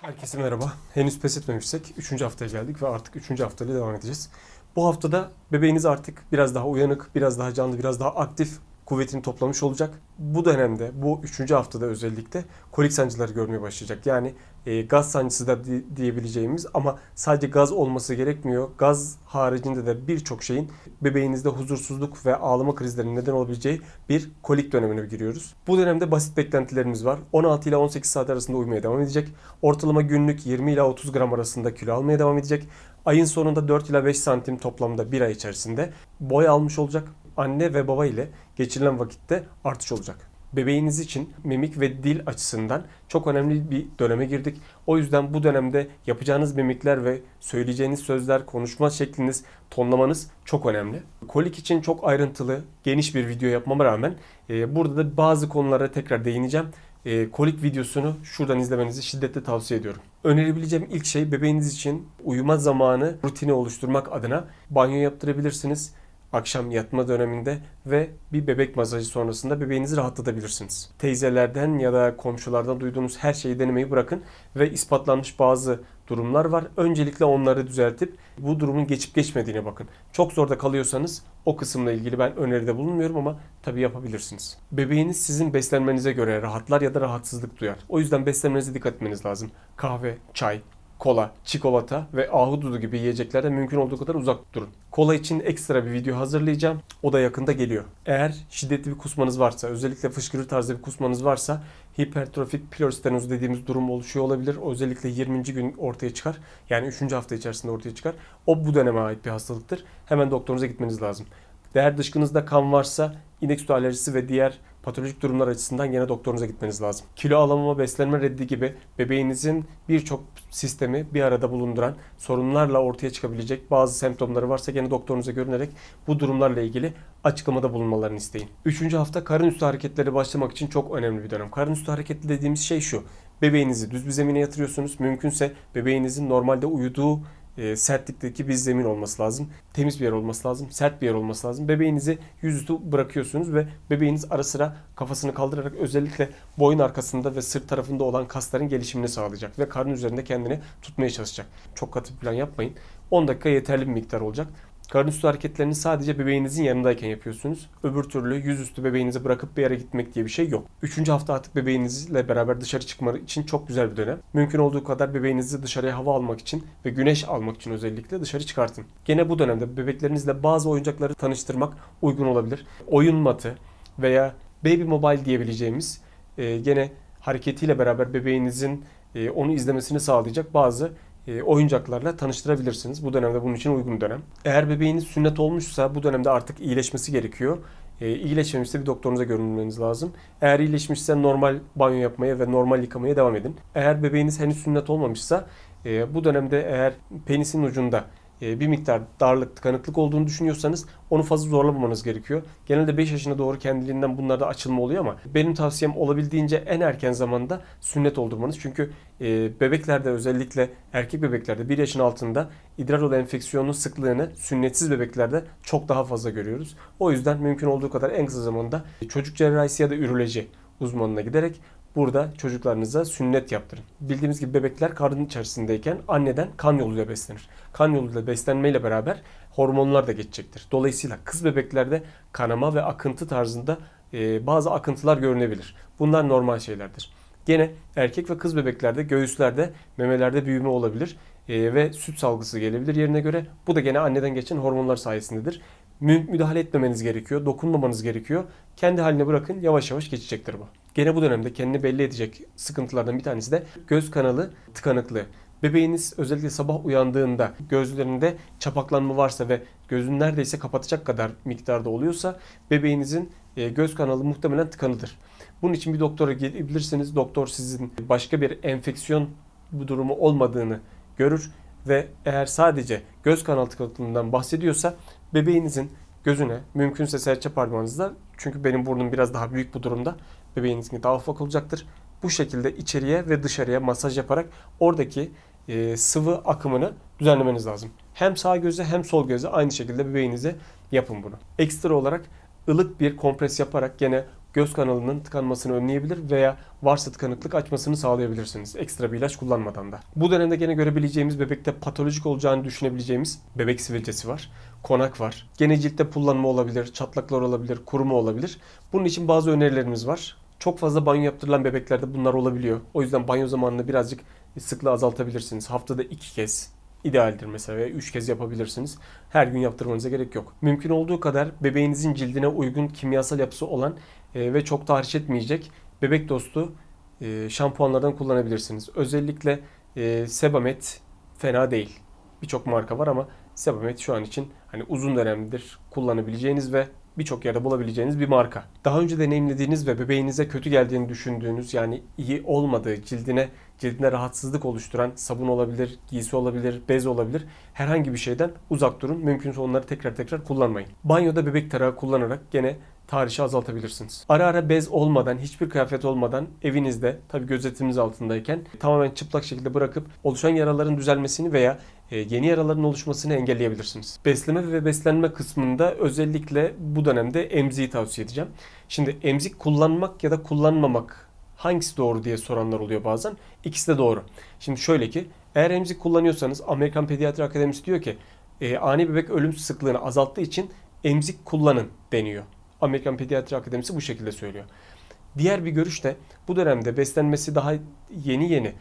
Herkese merhaba. Henüz pes etmemişsek 3. haftaya geldik ve artık 3. haftayla devam edeceğiz. Bu haftada bebeğiniz artık biraz daha uyanık, biraz daha canlı, biraz daha aktif kuvvetini toplamış olacak. Bu dönemde, bu 3. haftada özellikle kolik sancıları görmeye başlayacak. Yani gaz sancısı da diyebileceğimiz ama sadece gaz olması gerekmiyor. Gaz haricinde de birçok şeyin bebeğinizde huzursuzluk ve ağlama krizlerinin neden olabileceği bir kolik dönemine giriyoruz. Bu dönemde basit beklentilerimiz var. 16 ile 18 saat arasında uyumaya devam edecek. Ortalama günlük 20 ile 30 gram arasında kilo almaya devam edecek. Ayın sonunda 4 ila 5 santim toplamda bir ay içerisinde boy almış olacak. Anne ve baba ile geçirilen vakitte artış olacak. Bebeğiniz için mimik ve dil açısından çok önemli bir döneme girdik. O yüzden bu dönemde yapacağınız mimikler ve söyleyeceğiniz sözler, konuşma şekliniz, tonlamanız çok önemli. Kolik için çok ayrıntılı, geniş bir video yapmama rağmen burada da bazı konulara tekrar değineceğim. Kolik videosunu şuradan izlemenizi şiddetle tavsiye ediyorum. Önerebileceğim ilk şey bebeğiniz için uyuma zamanı rutini oluşturmak adına banyo yaptırabilirsiniz. Akşam yatma döneminde ve bir bebek masajı sonrasında bebeğinizi rahatlatabilirsiniz. Teyzelerden ya da komşulardan duyduğunuz her şeyi denemeyi bırakın ve ispatlanmış bazı durumlar var. Öncelikle onları düzeltip bu durumun geçip geçmediğine bakın. Çok zorda kalıyorsanız o kısımla ilgili ben öneride bulunmuyorum ama tabii yapabilirsiniz. Bebeğiniz sizin beslenmenize göre rahatlar ya da rahatsızlık duyar. O yüzden beslenmenize dikkat etmeniz lazım. Kahve, çay, kola, çikolata ve ahududu gibi yiyeceklerden mümkün olduğu kadar uzak durun. Kola için ekstra bir video hazırlayacağım. O da yakında geliyor. Eğer şiddetli bir kusmanız varsa, özellikle fışkırır tarzı bir kusmanız varsa hipertrofik piloristenoz dediğimiz durum oluşuyor olabilir. Özellikle 20. gün ortaya çıkar. Yani 3. hafta içerisinde ortaya çıkar. O bu döneme ait bir hastalıktır. Hemen doktorunuza gitmeniz lazım. Eğer dışkınızda kan varsa inek sütü alerjisi ve diğer patolojik durumlar açısından yine doktorunuza gitmeniz lazım. Kilo alamama, beslenme reddi gibi bebeğinizin birçok sistemi bir arada bulunduran sorunlarla ortaya çıkabilecek bazı semptomları varsa yine doktorunuza görünerek bu durumlarla ilgili açıklamada bulunmalarını isteyin. 3. hafta karın üstü hareketleri başlamak için çok önemli bir dönem. Karın üstü hareketli dediğimiz şey şu. Bebeğinizi düz bir zemine yatırıyorsunuz. Mümkünse bebeğinizin normalde uyuduğu sertlikteki bir zemin olması lazım. Temiz bir yer olması lazım. Sert bir yer olması lazım. Bebeğinizi yüzüstü bırakıyorsunuz ve bebeğiniz ara sıra kafasını kaldırarak özellikle boyun arkasında ve sırt tarafında olan kasların gelişimini sağlayacak ve karnın üzerinde kendini tutmaya çalışacak. Çok katı bir plan yapmayın. 10 dakika yeterli bir miktar olacak. Karın üstü hareketlerini sadece bebeğinizin yanındayken yapıyorsunuz. Öbür türlü yüzüstü bebeğinizi bırakıp bir yere gitmek diye bir şey yok. 3. hafta artık bebeğinizle beraber dışarı çıkma için çok güzel bir dönem. Mümkün olduğu kadar bebeğinizi dışarıya hava almak için ve güneş almak için özellikle dışarı çıkartın. Gene bu dönemde bebeklerinizle bazı oyuncakları tanıştırmak uygun olabilir. Oyun matı veya baby mobile diyebileceğimiz gene hareketiyle beraber bebeğinizin onu izlemesini sağlayacak bazı oyuncaklarla tanıştırabilirsiniz. Bu dönemde bunun için uygun dönem. Eğer bebeğiniz sünnet olmuşsa bu dönemde artık iyileşmesi gerekiyor. İyileşmemişse bir doktorunuza görünmeniz lazım. Eğer iyileşmişse normal banyo yapmaya ve normal yıkamaya devam edin. Eğer bebeğiniz henüz sünnet olmamışsa bu dönemde eğer penisin ucunda bir miktar darlık, tıkanıklık olduğunu düşünüyorsanız onu fazla zorlamamanız gerekiyor. Genelde 5 yaşına doğru kendiliğinden bunlarda açılma oluyor ama benim tavsiyem olabildiğince en erken zamanda sünnet oldurmanız. Çünkü bebeklerde özellikle erkek bebeklerde 1 yaşın altında idrar yolu enfeksiyonunun sıklığını sünnetsiz bebeklerde çok daha fazla görüyoruz. O yüzden mümkün olduğu kadar en kısa zamanda çocuk cerrahisi ya da üroloji uzmanına giderek burada çocuklarınıza sünnet yaptırın. Bildiğimiz gibi bebekler karnın içerisindeyken anneden kan yoluyla beslenir. Kan yoluyla beslenmeyle beraber hormonlar da geçecektir. Dolayısıyla kız bebeklerde kanama ve akıntı tarzında bazı akıntılar görünebilir. Bunlar normal şeylerdir. Gene erkek ve kız bebeklerde göğüslerde, memelerde büyüme olabilir ve süt salgısı gelebilir yerine göre. Bu da gene anneden geçen hormonlar sayesindedir. Müdahale etmemeniz gerekiyor, dokunmamanız gerekiyor. Kendi haline bırakın, yavaş yavaş geçecektir bu. Gene bu dönemde kendini belli edecek sıkıntılardan bir tanesi de göz kanalı tıkanıklığı. Bebeğiniz özellikle sabah uyandığında gözlerinde çapaklanma varsa ve gözünü neredeyse kapatacak kadar miktarda oluyorsa bebeğinizin göz kanalı muhtemelen tıkanıdır. Bunun için bir doktora gidebilirsiniz. Doktor sizin başka bir enfeksiyon bu durumu olmadığını görür ve eğer sadece göz kanalı tıkanıklığından bahsediyorsa bebeğinizin gözüne mümkünse serçe parmağınızla, çünkü benim burnum biraz daha büyük bu durumda, bebeğinizin daha ufak olacaktır. Bu şekilde içeriye ve dışarıya masaj yaparak oradaki sıvı akımını düzenlemeniz lazım. Hem sağ göze hem sol göze aynı şekilde bebeğinize yapın bunu. Ekstra olarak ılık bir kompres yaparak gene göz kanalının tıkanmasını önleyebilir veya varsa tıkanıklık açmasını sağlayabilirsiniz. Ekstra bir ilaç kullanmadan da. Bu dönemde gene görebileceğimiz, bebekte patolojik olacağını düşünebileceğimiz bebek sivilcesi var. Konak var. Gene ciltte pullanma olabilir, çatlaklar olabilir, kuruma olabilir. Bunun için bazı önerilerimiz var. Çok fazla banyo yaptırılan bebeklerde bunlar olabiliyor. O yüzden banyo zamanını birazcık sıklığı azaltabilirsiniz. Haftada 2 kez idealdir mesela veya 3 kez yapabilirsiniz. Her gün yaptırmanıza gerek yok. Mümkün olduğu kadar bebeğinizin cildine uygun kimyasal yapısı olan ve çok tahriş etmeyecek bebek dostu şampuanlardan kullanabilirsiniz. Özellikle Sebamed fena değil. Birçok marka var ama Sebamed şu an için hani uzun dönemdir kullanabileceğiniz ve birçok yerde bulabileceğiniz bir marka. Daha önce deneyimlediğiniz ve bebeğinize kötü geldiğini düşündüğünüz, yani iyi olmadığı, cildine rahatsızlık oluşturan sabun olabilir, giysi olabilir, bez olabilir. Herhangi bir şeyden uzak durun. Mümkünse onları tekrar kullanmayın. Banyoda bebek tarağı kullanarak gene tahrişi azaltabilirsiniz. Ara ara bez olmadan, hiçbir kıyafet olmadan evinizde, tabii gözetiminiz altındayken tamamen çıplak şekilde bırakıp oluşan yaraların düzelmesini veya yeni yaraların oluşmasını engelleyebilirsiniz. Besleme ve beslenme kısmında özellikle bu dönemde emziği tavsiye edeceğim. Şimdi emzik kullanmak ya da kullanmamak hangisi doğru diye soranlar oluyor bazen. İkisi de doğru. Şimdi şöyle ki, eğer emzik kullanıyorsanız Amerikan Pediatri Akademisi diyor ki ani bebek ölüm sıklığını azalttığı için emzik kullanın deniyor. Amerikan Pediatri Akademisi bu şekilde söylüyor. Diğer bir görüş de bu dönemde beslenmesi daha yeni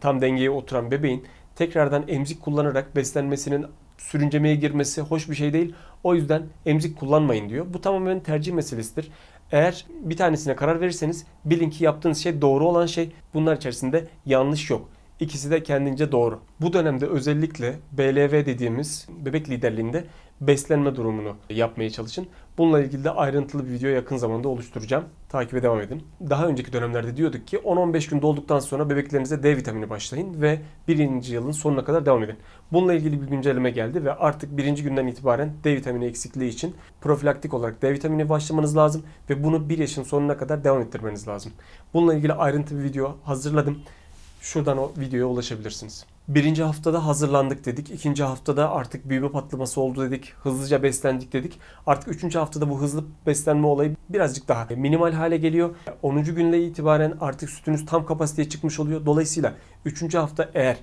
tam dengeye oturan bebeğin tekrardan emzik kullanarak beslenmesinin sürüncemeye girmesi hoş bir şey değil. O yüzden emzik kullanmayın diyor. Bu tamamen tercih meselesidir. Eğer bir tanesine karar verirseniz bilin ki yaptığınız şey doğru olan şey. Bunlar içerisinde yanlış yok. İkisi de kendince doğru. Bu dönemde özellikle BLV dediğimiz bebek liderliğinde beslenme durumunu yapmaya çalışın. Bununla ilgili de ayrıntılı bir video yakın zamanda oluşturacağım. Takibe devam edin. Daha önceki dönemlerde diyorduk ki 10-15 gün dolduktan sonra bebeklerinize D vitamini başlayın ve 1. yılın sonuna kadar devam edin. Bununla ilgili bir güncelleme geldi ve artık 1. günden itibaren D vitamini eksikliği için profilaktik olarak D vitamini başlamanız lazım ve bunu 1 yaşın sonuna kadar devam ettirmeniz lazım. Bununla ilgili ayrıntı bir video hazırladım. Şuradan o videoya ulaşabilirsiniz. 1. haftada hazırlandık dedik. 2. haftada artık büyüme patlaması oldu dedik. Hızlıca beslendik dedik. Artık 3. haftada bu hızlı beslenme olayı birazcık daha minimal hale geliyor. 10. günle itibaren artık sütünüz tam kapasiteye çıkmış oluyor. Dolayısıyla 3. hafta eğer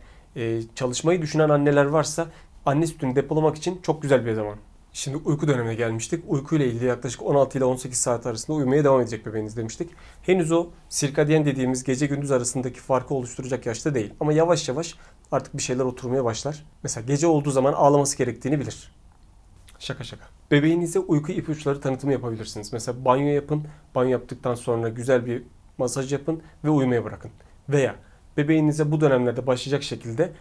çalışmayı düşünen anneler varsa anne sütünü depolamak için çok güzel bir zaman. Şimdi uyku dönemine gelmiştik. Uyku ile ilgili yaklaşık 16 ile 18 saat arasında uyumaya devam edecek bebeğiniz demiştik. Henüz o sirkadiyen dediğimiz gece gündüz arasındaki farkı oluşturacak yaşta değil. Ama yavaş yavaş artık bir şeyler oturmaya başlar. Mesela gece olduğu zaman ağlaması gerektiğini bilir. Şaka. Bebeğinize uyku ipuçları tanıtımı yapabilirsiniz. Mesela banyo yapın. Banyo yaptıktan sonra güzel bir masaj yapın ve uyumaya bırakın. Veya bebeğinize bu dönemlerde başlayacak şekilde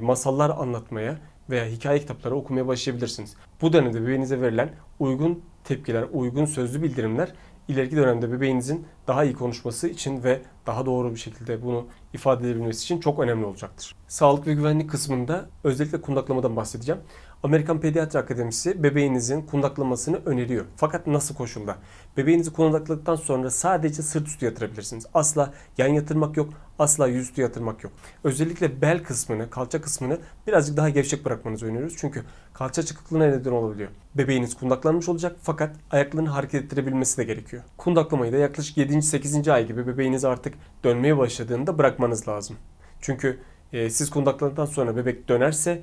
masallar anlatmaya veya hikaye kitapları okumaya başlayabilirsiniz. Bu dönemde bebeğinize verilen uygun tepkiler, uygun sözlü bildirimler ileriki dönemde bebeğinizin daha iyi konuşması için ve daha doğru bir şekilde bunu ifade edebilmesi için çok önemli olacaktır. Sağlık ve güvenlik kısmında özellikle kundaklamadan bahsedeceğim. Amerikan Pediatri Akademisi bebeğinizin kundaklamasını öneriyor. Fakat nasıl koşulda? Bebeğinizi kundakladıktan sonra sadece sırt üstü yatırabilirsiniz. Asla yan yatırmak yok, asla yüzüstü yatırmak yok. Özellikle bel kısmını, kalça kısmını birazcık daha gevşek bırakmanızı öneriyoruz. Çünkü kalça çıkıklığına neden olabiliyor. Bebeğiniz kundaklanmış olacak fakat ayaklarını hareket ettirebilmesi de gerekiyor. Kundaklamayı da yaklaşık 7. 8. ay gibi bebeğiniz artık dönmeye başladığında bırakmanız lazım. Çünkü siz kundakladıktan sonra bebek dönerse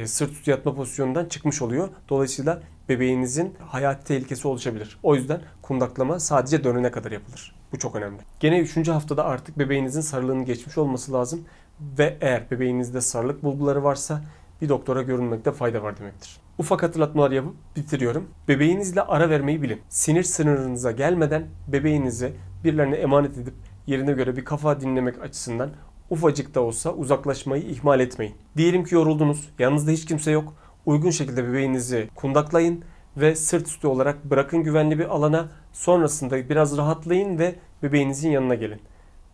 sırt üstü yatma pozisyonundan çıkmış oluyor. Dolayısıyla bebeğinizin hayati tehlikesi oluşabilir. O yüzden kundaklama sadece dönene kadar yapılır. Bu çok önemli. Gene 3. haftada artık bebeğinizin sarılığının geçmiş olması lazım. Ve eğer bebeğinizde sarılık bulguları varsa bir doktora görünmekte fayda var demektir. Ufak hatırlatmalar yapıp bitiriyorum. Bebeğinizle ara vermeyi bilin. Sinir sınırınıza gelmeden bebeğinizi birilerine emanet edip yerine göre bir kafa dinlemek açısından ufacık da olsa uzaklaşmayı ihmal etmeyin. Diyelim ki yoruldunuz, yanınızda hiç kimse yok. Uygun şekilde bebeğinizi kundaklayın ve sırt üstü olarak bırakın güvenli bir alana. Sonrasında biraz rahatlayın ve bebeğinizin yanına gelin.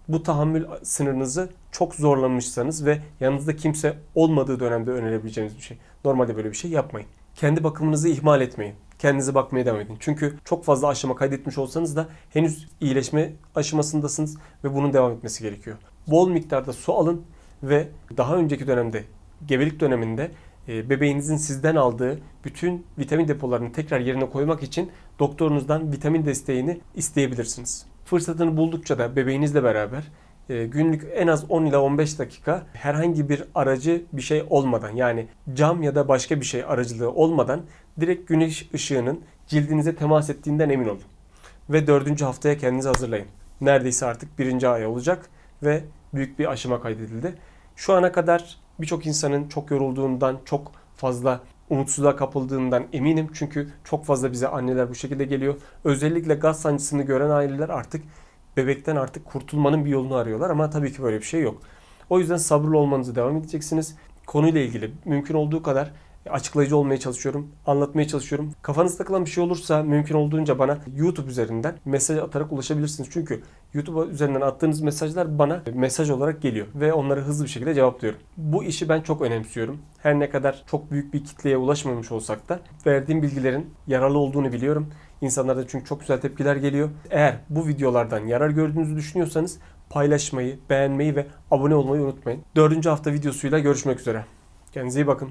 Bu tahammül sınırınızı çok zorlamışsanız ve yanınızda kimse olmadığı dönemde önerebileceğiniz bir şey. Normalde böyle bir şey yapmayın. Kendi bakımınızı ihmal etmeyin. Kendinize bakmaya devam edin. Çünkü çok fazla aşama kaydetmiş olsanız da henüz iyileşme aşamasındasınız ve bunun devam etmesi gerekiyor. Bol miktarda su alın ve daha önceki dönemde, gebelik döneminde bebeğinizin sizden aldığı bütün vitamin depolarını tekrar yerine koymak için doktorunuzdan vitamin desteğini isteyebilirsiniz. Fırsatını buldukça da bebeğinizle beraber günlük en az 10 ila 15 dakika herhangi bir aracı bir şey olmadan, yani cam ya da başka bir şey aracılığı olmadan direkt güneş ışığının cildinize temas ettiğinden emin olun. Ve 4. haftaya kendinizi hazırlayın. Neredeyse artık 1. ay olacak ve büyük bir aşama kaydedildi. Şu ana kadar birçok insanın çok yorulduğundan, çok fazla umutsuzluğa kapıldığından eminim. Çünkü çok fazla bize anneler bu şekilde geliyor. Özellikle gaz sancısını gören aileler artık bebekten kurtulmanın bir yolunu arıyorlar ama tabii ki böyle bir şey yok. O yüzden sabırlı olmanızı devam edeceksiniz. Konuyla ilgili mümkün olduğu kadar açıklayıcı olmaya çalışıyorum, anlatmaya çalışıyorum. Kafanızda takılan bir şey olursa mümkün olduğunca bana YouTube üzerinden mesaj atarak ulaşabilirsiniz. Çünkü YouTube üzerinden attığınız mesajlar bana mesaj olarak geliyor ve onları hızlı bir şekilde cevaplıyorum. Bu işi ben çok önemsiyorum. Her ne kadar çok büyük bir kitleye ulaşmamış olsak da verdiğim bilgilerin yararlı olduğunu biliyorum. İnsanlardan çünkü çok güzel tepkiler geliyor. Eğer bu videolardan yarar gördüğünüzü düşünüyorsanız paylaşmayı, beğenmeyi ve abone olmayı unutmayın. 4. hafta videosuyla görüşmek üzere. Kendinize iyi bakın.